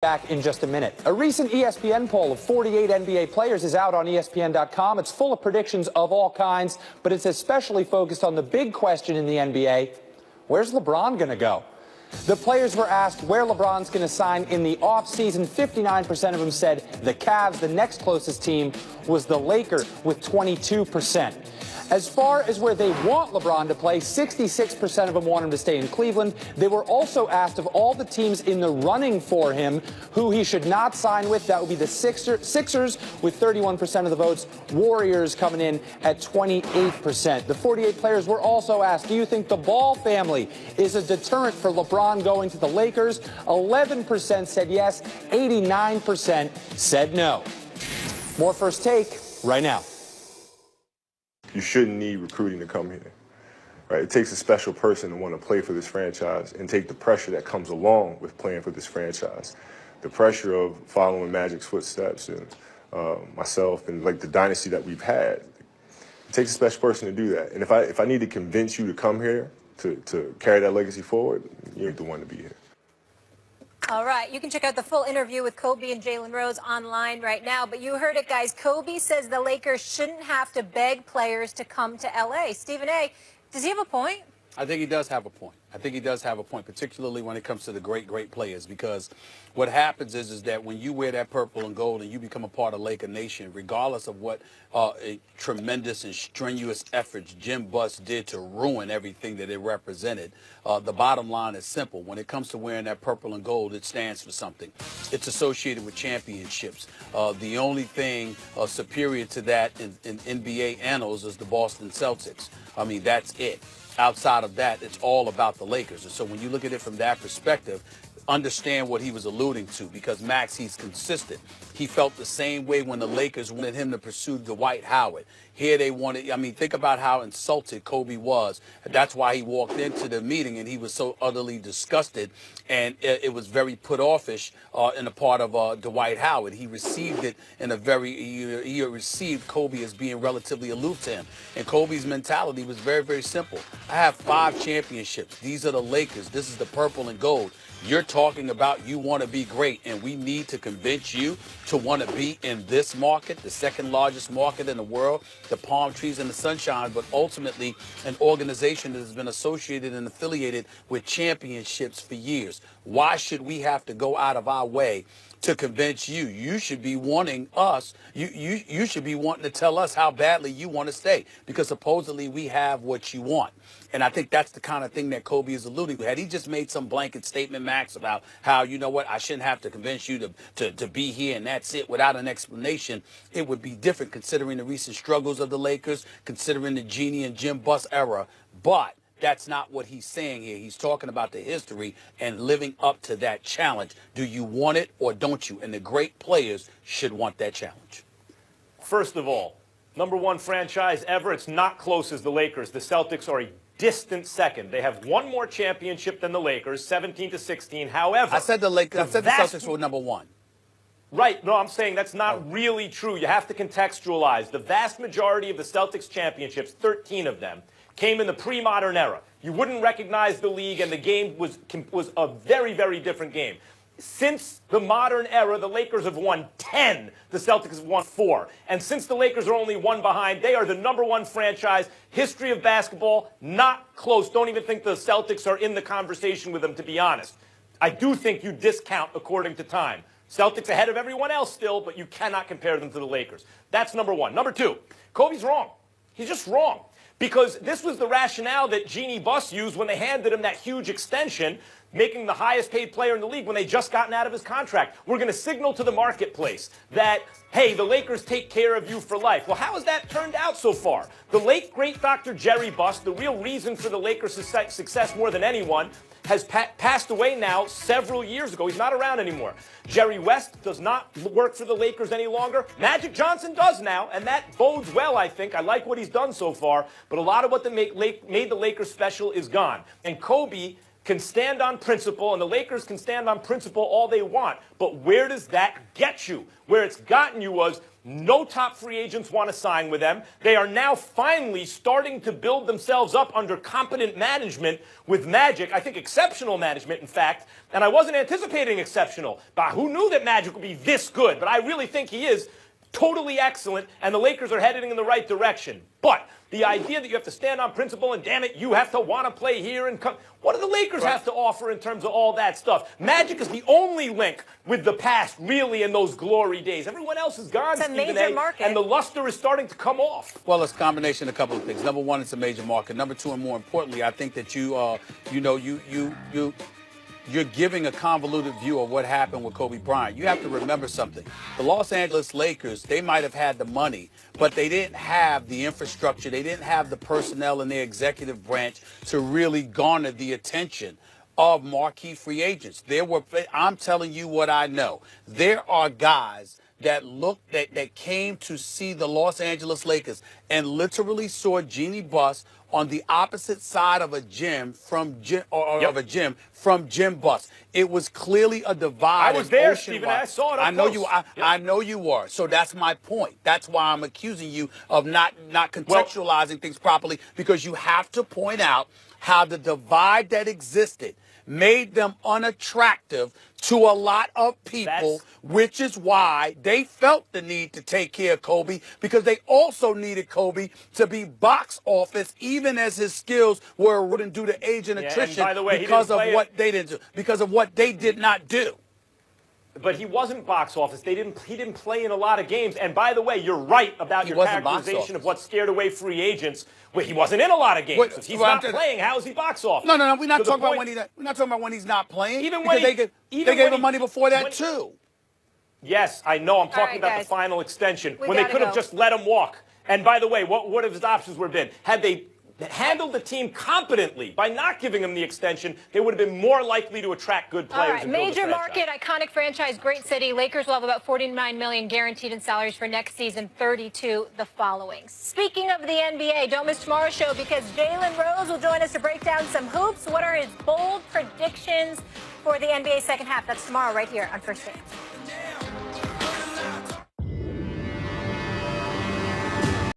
Back in just a minute. A recent ESPN poll of 48 NBA players is out on ESPN.com. It's full of predictions of all kinds, but it's especially focused on the big question in the NBA. Where's LeBron going to go? The players were asked where LeBron's going to sign in the offseason. 59% of them said the Cavs. The next closest team was the Lakers with 22%. As far as where they want LeBron to play, 66% of them want him to stay in Cleveland. They were also asked of all the teams in the running for him who he should not sign with. That would be the Sixers with 31% of the votes. Warriors coming in at 28%. The 48 players were also asked, do you think the Ball family is a deterrent for LeBron going to the Lakers? 11% said yes. 89% said no. More First Take right now. You shouldn't need recruiting to come here, right? It takes a special person to want to play for this franchise and take the pressure that comes along with playing for this franchise. The pressure of following Magic's footsteps and myself and like the dynasty that we've had. It takes a special person to do that. And if I need to convince you to come here to carry that legacy forward, you ain't the one to be here. All right, you can check out the full interview with Kobe and Jalen Rose online right now. But you heard it, guys. Kobe says the Lakers shouldn't have to beg players to come to L.A. Stephen A., does he have a point? I think he does have a point. I think he does have a point, particularly when it comes to the great players, because what happens is that when you wear that purple and gold and you become a part of Laker Nation, regardless of what tremendous and strenuous efforts Jim Buss did to ruin everything that it represented, the bottom line is simple. When it comes to wearing that purple and gold, it stands for something. It's associated with championships. The only thing superior to that in NBA annals is the Boston Celtics. I mean, that's it. Outside of that, it's all about the Lakers. And so when you look at it from that perspective, understand what he was alluding to, because Max, he's consistent. He felt the same way when the Lakers wanted him to pursue Dwight Howard. Here they wanted, I mean, think about how insulted Kobe was. That's why he walked into the meeting and he was so utterly disgusted, and it was very put offish in the part of Dwight Howard. He received it in a he received Kobe as being relatively aloof to him. And Kobe's mentality was very simple. I have 5 championships. These are the Lakers. This is the purple and gold. You're talking about you want to be great, and we need to convince you to want to be in this market, the second largest market in the world, the palm trees and the sunshine, but ultimately an organization that has been associated and affiliated with championships for years. Why should we have to go out of our way to convince you? You should be wanting us, you should be wanting to tell us how badly you want to stay, because supposedly we have what you want. And I think that's the kind of thing that Kobe is alluding to. Had he just made some blanket statement, Max, about how, you know what, I shouldn't have to convince you to be here and that's it, without an explanation, it would be different considering the recent struggles of the Lakers, considering the Jeanie and Jim Buss era. But that's not what he's saying here. He's talking about the history and living up to that challenge. Do you want it or don't you? And the great players should want that challenge. First of all, #1 franchise ever. It's not close as the Lakers. The Celtics are a distant second. They have one more championship than the Lakers, 17-16. However, I said the Lakers. I said the Celtics were #1. Right. No, I'm saying that's not really true. You have to contextualize. The vast majority of the Celtics championships, 13 of them, came in the pre-modern era. You wouldn't recognize the league, and the game was a very different game. Since the modern era, the Lakers have won 10. The Celtics have won 4. And since the Lakers are only 1 behind, they are the #1 franchise. History of basketball, not close. Don't even think the Celtics are in the conversation with them, to be honest. I do think you discount according to time. Celtics ahead of everyone else still, but you cannot compare them to the Lakers. That's #1. #2, Kobe's wrong. He's just wrong. Because this was the rationale that Jeanie Buss used when they handed him that huge extension, making the highest paid player in the league when they just gotten out of his contract. We're going to signal to the marketplace that, hey, the Lakers take care of you for life. Well, how has that turned out so far? The late, great Dr. Jerry Buss, the real reason for the Lakers' success more than anyone, has passed away now several years ago. He's not around anymore. Jerry West does not work for the Lakers any longer. Magic Johnson does now, and that bodes well, I think. I like what he's done so far, but a lot of what made the Lakers special is gone. And Kobe can stand on principle, and the Lakers can stand on principle all they want. But where does that get you? Where it's gotten you was No top free agents want to sign with them. They are now finally starting to build themselves up under competent management with Magic. I think exceptional management, in fact. And I wasn't anticipating exceptional. But who knew that Magic would be this good? But I really think he is totally excellent, and the Lakers are heading in the right direction. But the idea that you have to stand on principle and, damn it, you have to want to play here and come. What do the Lakers have to offer in terms of all that stuff? Magic is the only link with the past, really, in those glory days. Everyone else is gone, It's a Stephen major A., market. and the luster is starting to come off. Well, it's a combination of a couple of things. Number one, it's a major market. Number two, and more importantly, I think that you're giving a convoluted view of what happened with Kobe Bryant. You have to remember something. The Los Angeles Lakers, they might have had the money, but they didn't have the infrastructure. They didn't have the personnel in their executive branch to really garner the attention of marquee free agents. I'm telling you what I know. There are guys that came to see the Los Angeles Lakers and literally saw Jeannie Buss on the opposite side of a gym from Jim Buss. It was clearly a divide. I was there, Stephen. I saw it up close. I know you were. So that's my point. That's why I'm accusing you of not contextualizing things properly, because you have to point out how the divide that existed made them unattractive to a lot of people, which is why they felt the need to take care of Kobe, because they also needed Kobe to be box office, even as his skills were eroding due to age and attrition, by the way, because of what they didn't do, because of what they did not do. But he wasn't box office. He didn't play in a lot of games. And by the way, you're right about your characterization of what scared away free agents. Well, he wasn't in a lot of games. If he's not playing, how is he box office? No. We're not talking about when he's not playing. Even when they gave him money before that too. Yes, I know. I'm talking about the final extension when they could have just let him walk. And by the way, what would have his options would have been? Had they handled the team competently by not giving him the extension, they would have been more likely to attract good players. All right, major market, iconic franchise, great city. Lakers will have about $49 million guaranteed in salaries for next season, 32 the following. Speaking of the NBA, don't miss tomorrow's show, because Jalen Rose will join us to break down some hoops. What are his bold predictions for the NBA second half? That's tomorrow right here on First Take.